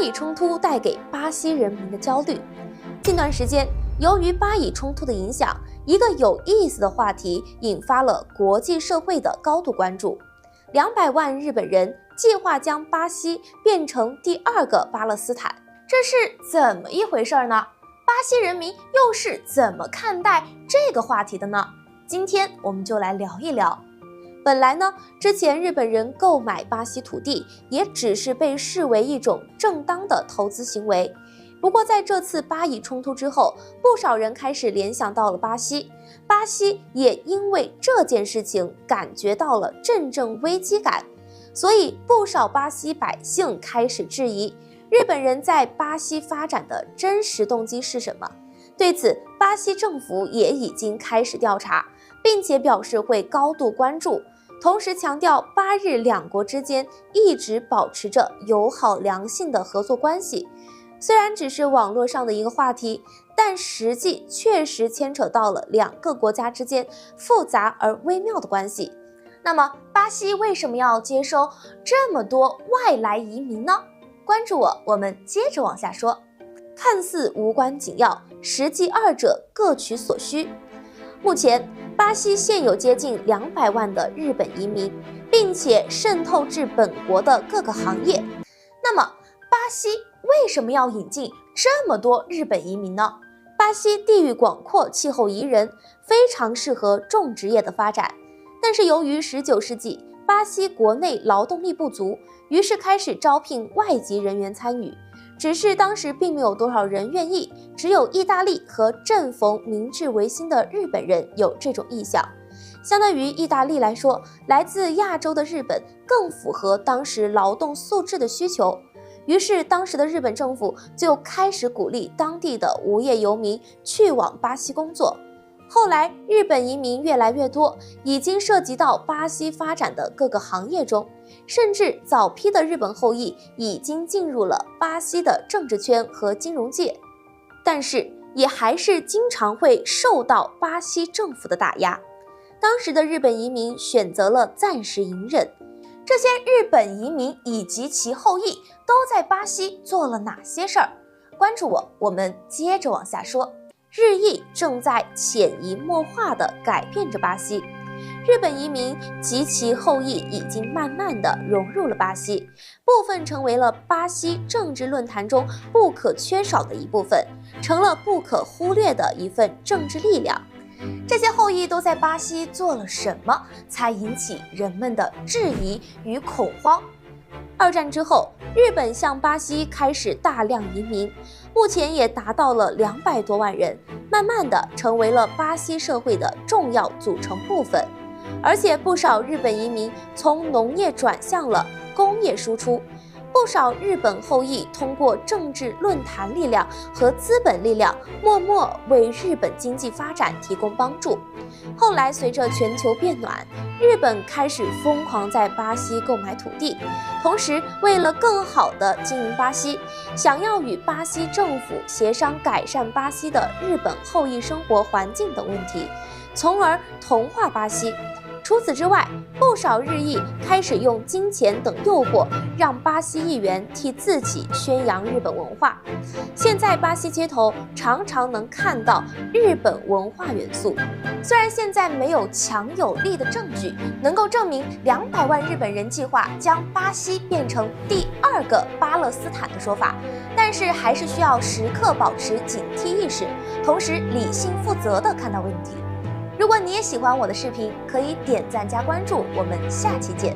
以冲突带给巴西人民的焦虑。近段时间，由于巴以冲突的影响，一个有意思的话题引发了国际社会的高度关注。200万日本人计划将巴西变成第2个巴勒斯坦，这是怎么一回事呢？巴西人民又是怎么看待这个话题的呢？今天我们就来聊一聊。本来呢，之前日本人购买巴西土地也只是被视为一种正当的投资行为。不过在这次巴以冲突之后，不少人开始联想到了巴西，巴西也因为这件事情感觉到了阵阵危机感，所以不少巴西百姓开始质疑日本人在巴西发展的真实动机是什么。对此，巴西政府也已经开始调查，并且表示会高度关注，同时强调巴日两国之间一直保持着友好良性的合作关系。虽然只是网络上的一个话题，但实际确实牵扯到了两个国家之间复杂而微妙的关系。那么，巴西为什么要接收这么多外来移民呢？关注我，我们接着往下说。看似无关紧要，实际二者各取所需。目前，巴西现有接近200万的日本移民，并且渗透至本国的各个行业。那么，巴西为什么要引进这么多日本移民呢？巴西地域广阔，气候宜人，非常适合种植业的发展。但是由于19世纪巴西国内劳动力不足，于是开始招聘外籍人员参与。只是当时并没有多少人愿意，只有意大利和正逢明治维新的日本人有这种意向。相对于意大利来说，来自亚洲的日本更符合当时劳动素质的需求。于是当时的日本政府就开始鼓励当地的无业游民去往巴西工作。后来日本移民越来越多，已经涉及到巴西发展的各个行业中，甚至早批的日本后裔已经进入了巴西的政治圈和金融界，但是也还是经常会受到巴西政府的打压。当时的日本移民选择了暂时隐忍。这些日本移民以及其后裔都在巴西做了哪些事儿？关注我，我们接着往下说。日裔正在潜移默化地改变着巴西，日本移民及其后裔已经慢慢地融入了巴西，部分成为了巴西政治论坛中不可缺少的一部分，成了不可忽略的一份政治力量。这些后裔都在巴西做了什么，才引起人们的质疑与恐慌？二战之后，日本向巴西开始大量移民，目前也达到了200多万人，慢慢的成为了巴西社会的重要组成部分。而且不少日本移民从农业转向了工业输出，不少日本后裔通过政治论坛力量和资本力量，默默为日本经济发展提供帮助。后来随着全球变暖，日本开始疯狂在巴西购买土地，同时为了更好地经营巴西，想要与巴西政府协商改善巴西的日本后裔生活环境等问题，从而同化巴西。除此之外，不少日裔开始用金钱等诱惑，让巴西议员替自己宣扬日本文化。现在巴西街头常常能看到日本文化元素。虽然现在没有强有力的证据能够证明200万日本人计划将巴西变成第2个巴勒斯坦的说法，但是还是需要时刻保持警惕意识，同时理性负责地看待问题。如果你也喜欢我的视频，可以点赞加关注，我们下期见。